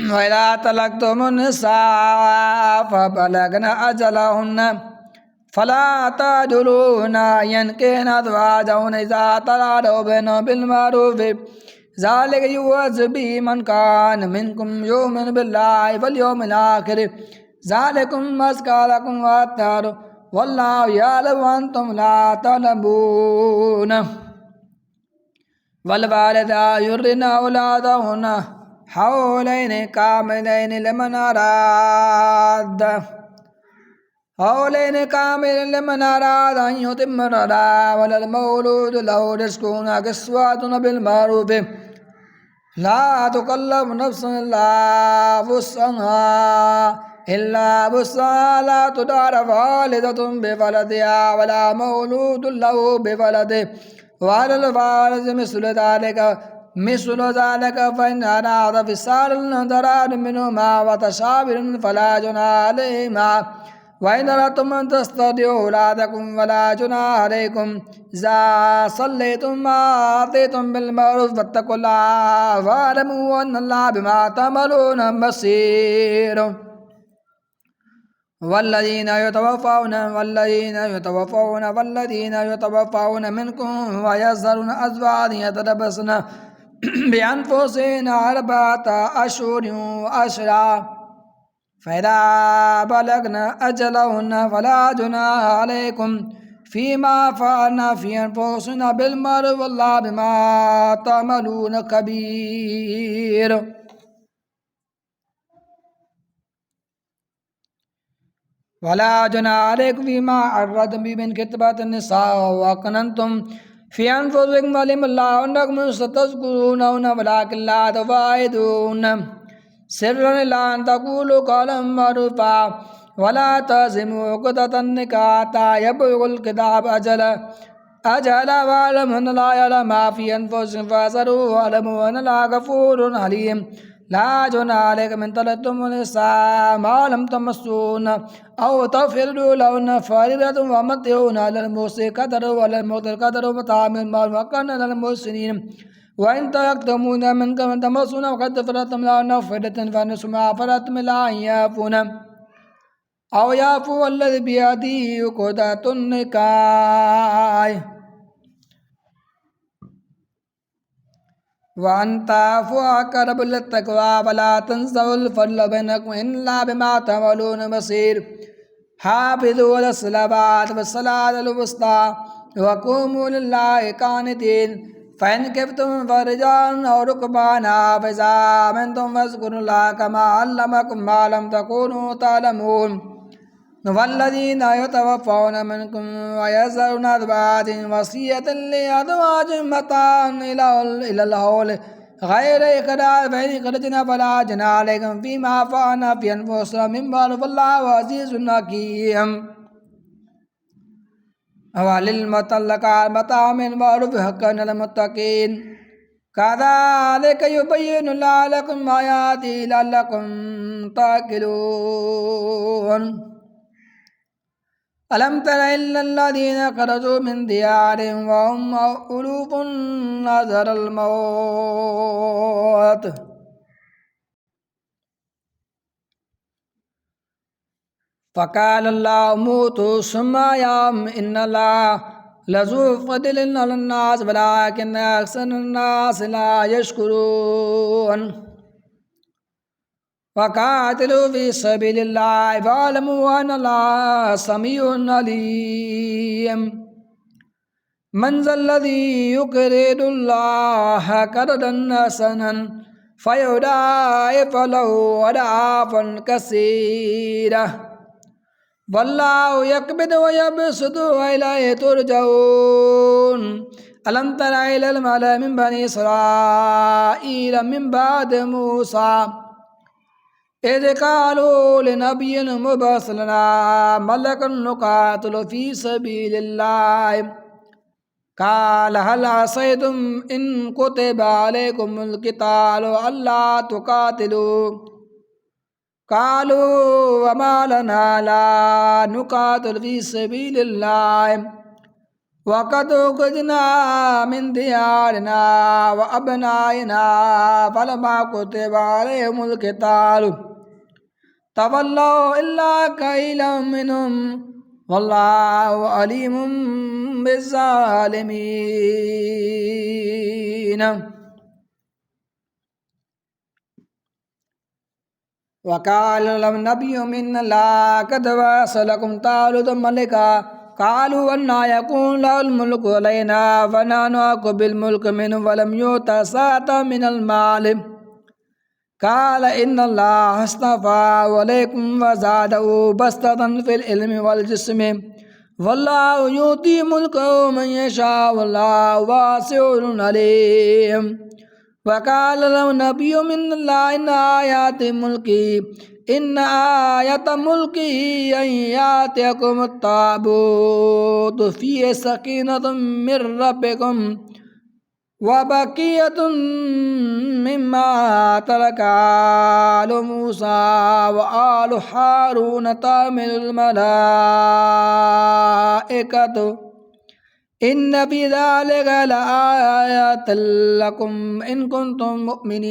वइज़ा तलक़्तुमुन्निसाअ फ़बलग़न अजलहुन्न फ़ला तअज़लूहुन्ना यनकिहन अज़वाजहुन्न इज़ा तरादव बैनहुम बिल-मअरूफ़ ज़ालिका युअज़्ज़िबु बिहि मन कान मिनकुम युमिनु बिल्लाहि वल यौमिल आख़िर ज़ालिकुम अज़्का लकुम व अत्हर वल्लाहु यअलमु व अंतुम ला तअलमून। वल्वालिदातु युर्दिअन औलादहुन्ना हौलैनि कामिलैनि लिमन अराद अन युतिम्म अर्रज़ाअ वलिल मौलूदु लहु रिज़्क़ुहुन किस्वतुन बिल मअरूफ़ ला तुकल्लफ़ु नफ़्सुन इल्ला वुस्अहा ला तुदार वालिदतुन बिवलदिहा वला मौलूदुन लहु बिवलदिही वअलल वारिसि मिस्लु ज़ालिका फ़इन अराद फ़िसालन तरादुम मिनहुमा व तशावुरुन फ़ला जुनाहा अलैहिमा वइन अरदतुम अन तस्तरदिउ औलादकुम वला जुनाहा अलैकुम इज़ा सल्लैतुम मा आतैतुम बिल मअरूफ़ वत्तक़ुल्लाह वअलमू अन्नल्लाह बिमा तअमलून बसीर। वल्लज़ीना यतवफ़्फ़ौन मिनकुम व यज़रुन अज़वाजन यतरब्बसन बिअन्फुसिहिन्ना अर्बअत अशहुरिन व अशरा फ़इज़ा बलगन अजलहुन्न फ़ला जुनाहा अलैकुम फ़ीमा फ़अल्ना फ़ी अन्फुसिहिन्ना बिल-मअरूफ़ वल्लाहु बिमा तअमलून ख़बीर। वला जुनाहा अलैकुम फ़ीमा अर्रदतुम बिही मिन ख़ित्बतिन्निसाअ अव अकननतुम फ़ी अन्फुसिकुम अलिमल्लाहु अन्नकुम सतज़्कुरूनहुन्ना वलाकिन ला तुवाइदून सिर्रन इल्ला अन तक़ूलू क़ौलन मअरूफ़ा वला तज़िमू उक़दतन निकाह हत्ता यबलुगल किताब अजलहु वअलमू अन्नल्लाह यअलमु मा फ़ी अन्फुसिकुम फ़हज़रूहु वअलमू अन्नल्लाह गफ़ूरुन हलीम। ला जुनाहा अलैकुम इन तलक़्तुमुन निसाअ मा लम तमस्सूहुन्ना औ तफ़रिदू लहुन्ना फ़रीदतन वमत्तिऊहुन्ना अलल मूसिअ क़दरुहु वअलल मुक़्तिरि क़दरुहु मताअन बिल-मअरूफ़ हक़्क़न अलल मुहसिनीन वइन तलक़्तुमूहुन्ना मिन क़ब्लि अन तमस्सूहुन्ना फ़क़द फ़रज़्तुम लहुन्ना फ़रिदतन फ़निस्फ़ु मा फ़रज़्तुम इल्ला अन यअफ़ूना औ यअफ़ू अल्लज़ी बियदिही उक़दतुन निकाह व अन तअफ़ू अक़रबु लित्तक़वा वला तंसवुल फ़ज़्ल बैनकुम इन्नल्लाह बिमा तअमलून बसीर। हाफ़िज़ू अलस्सलावाति वस्सलातिल वुस्ता व क़ूमू लिल्लाहि क़ानितीन फ़इन ख़िफ़्तुम फ़रिजालन औ रुकबाना फ़इज़ा अमिनतुम फ़ज़्कुरुल्लाह कमा अल्लमकुम मा लम तकूनू तअलमून। वल्लज़ीना यतवफ़्फ़ौन मिनकुम व यज़रुन अज़वाजन वसिय्यतन लिअज़वाजिहिम मताअन इलल हौल ग़ैर इख़राज फ़इन अख़रजना फ़ला जुनाहा अलैकुम फ़ीमा फ़अल्ना फ़ी अन्फुसिहिन्ना मिन मअरूफ़ वल्लाहु अज़ीज़ुन हकीम। वलिलमुतल्लक़ाति मताअन बिल-मअरूफ़ हक़्क़न अलल मुत्तक़ीन कज़ालिका युबय्यिनुल्लाहु लकुम आयातिहि लअल्लकुम तअक़िलून। अलम तर इल्लल्लज़ीना ख़रजू मिन दियारिहिम व हुम उलूफ़ुन हज़रल मौत फ़क़ालल्लाहु मूतू सुम्मा अह्याहुम इन्नल्लाह लज़ू फ़ज़लिन अलन्नास वलाकिन्न अक्सरन्नास ला यशकुरून। वक़ातिलू फ़ी सबीलिल्लाहि वअलमू अन्नल्लाह समीउन अलीम। मन ज़ल्लज़ी युक़रिदुल्लाह क़रज़न हसनन फ़युदाइफ़ु लहू अज़आफ़न कसीरा वल्लाहु यक़बिदु व यबसुतु व इलैहि तुरजऊन। अलम तर इलल मलइ मिन बनी इसराईल मिन बअदि मूसा इज़ क़ालू लिनबिय्यिन मुब्अस लना मलकन नुक़ातिल फ़ी सबीलिल्लाह क़ाल हल असय्तुम इन कुतिब अलैकुमुल क़ितालु अल्ला तुक़ातिलू क़ालू वमा लना ला नुक़ातिलु फ़ी सबीलिल्लाह वक़द उख़रिजना मिन दियारिना व अबनाइना फलमा कुतिबा अलैहिमुल क़िताल तवल्लौ इल्ला क़लीलन मिनहुम वल्लाहु अलीमुम बिज़्ज़ालिमीन। वक़ाल लहुम नबियुम इन्नल्लाहा क़द बअस लकुम तालूत मलिका क़ालू अन्ना यकूनु लहुल मुल्कु अलैना व नहनु अहक़्क़ु बिल मुल्कि मिन्हु व लम युअत सअतम मिनल माल क़ाल इन्नल्लाहा अस्तफ़ाहु अलैकुम व ज़ादहु बसततन फ़िल इल्मि वल जिस्मि वल्लाहु युती मुल्कहु मन यशाअ वल्लाहु वासिउन अलीम। वक़ाल लहुम नबियुम इन्न आयाति मुल्की इन्न आयत मुल्की अन यातियकुमुत ताबूत फ़ीहि सकीनतुम मिर रब्बिकुम व बक़िय्यतुम मिम्मा तरका आलु मूसा व आलु हारून तहमिलुल मलाइकतु इन्न फ़ी ज़ालिका लआयातन लकुम इन कुंतुम मुमिनीन।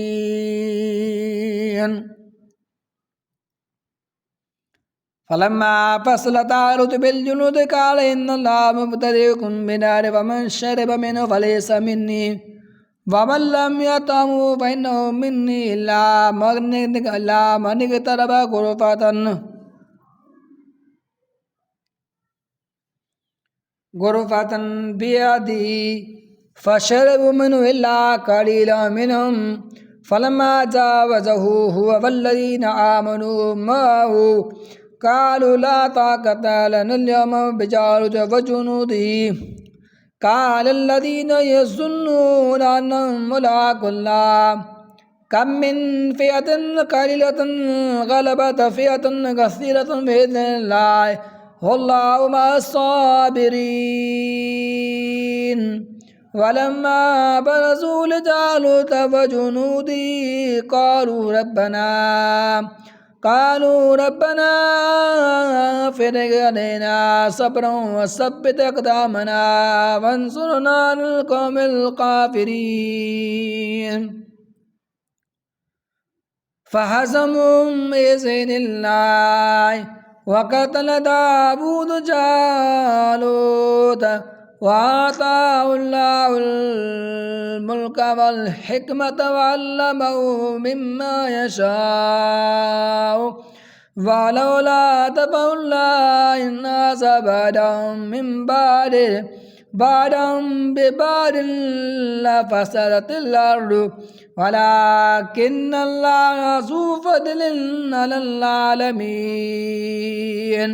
फलम्मा फ़सल तालूत बिल-जुनूद क़ाल इन्नल्लाहा मुब्तलीकुम बिनहरिन फ़मन शरिब मिन्हु फ़लैसा मिन्नी वमन लम यतअमहु फ़इन्नहु मिन्नी इल्ला मन इग़्तरफ़ गुरफ़तन बियदिही फ़शरिबू मिन्हु इल्ला क़लीलन मिन्हुम फ़लम्मा जावज़हु हुव वल्लज़ीना आमनू मअहु क़ालू ला ताक़त लना अल-यौम बिजालूत व जुनूदिही क़ाल अल्लज़ीना यज़ुन्नूना अन्नहुम मुलाक़ुल्लाह कम मिन फ़िअतिन क़लीलतिन ग़लबत फ़िअतन कसीरतन बिइज़्निल्लाह वल्लाहु मअस-साबिरीन। वलम्मा बरज़ू लिजालूत व जुनूदिही क़ालू रब्बना अफ़रिग़ अलैना सब्रन व सब्बित अक़दामना वंसुरना अलल क़ौमिल काफ़िरीन। फ़हज़मूहुम बिइज़्निल्लाह व क़तल दाऊद जालूत व आताहुल्लाहुल मुल्क वल हिकमत व अल्लमहु मिम्मा यशाअ वलौला दफ़उल्लाहि अन्नास बअदहुम बिबअदिन लफ़सदतिल अर्दु वलाकिन्नल्लाहा ज़ू फ़ज़लिन अलल आलमीन।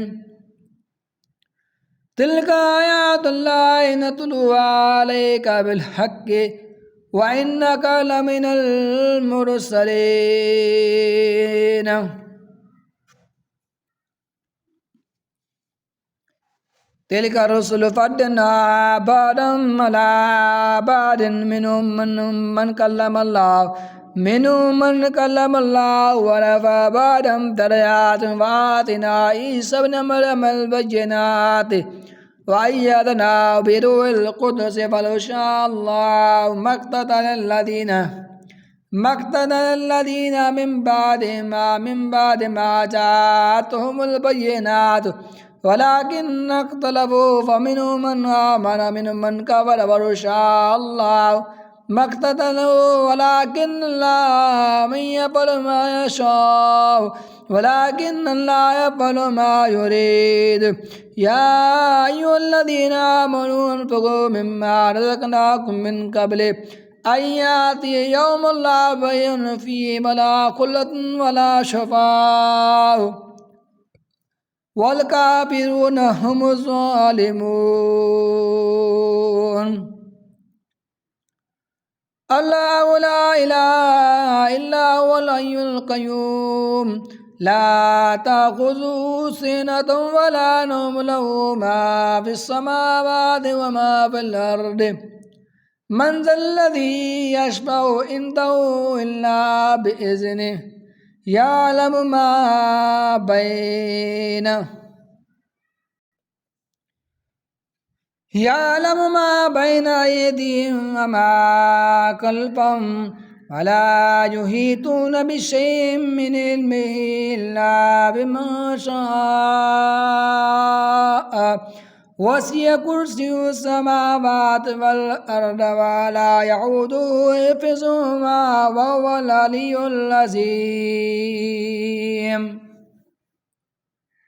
तिल्का आयातुल्लाहि नत्लूहा अलैका बिल-हक़्क़ि व इन्नका लमिनल मुरसलीन। तिल्का रुसुलु फ़द्दलना बअदहुम अला बअदिन मिनहुम मन कल्लमल्लाहु व रफ़अ बअदहुम दरजातिन व आतैना ईसा इब्न मरियमल बय्यिनाति व अय्यदनाहु बिरूहिल क़ुद्स फ़लौ शाअल्लाहु मक़्ततलल्लज़ीना मिन बाद मा जाअतहुमुल बय्यिनातु वलाकिन्न इख्तलफ़ू फ़मिन्हुम मन आमन मिन्हुम मन कफ़र वलौ शाअल्लाहु मक़्ततलू वलाकिन्नल्लाहा यफ़अलु मा युरीद। या अय्युहल्लज़ीना आमनू अन्फ़िक़ू मिम्मा रज़क़नाकुम मिन क़ब्लि अन यातिय यौमुन ला बैउन फ़ीहि वला ख़ुल्लतुन वला शफ़ाअह वल काफ़िरून हुमुज़ ज़ालिमून। अल्लाहु ला इलाहा इल्ला हुवल हय्युल क़य्यूम ला ताख़ुज़ुहु सिनतुन वला नौम लहु मा फ़िस समावाति व मा फ़िल अर्दि मन ज़ल्लज़ी यशफ़अु इंदहु इल्ला बिइज़्निहि यअलमु मा बैन يعلم ما بين أيديهم وما خلفهم ولا يحيطون بشيء من علمه إلا بما شاء وسع كرسيه السماوات والأرض ولا يعوده حفظهما وهو العلي العظيم.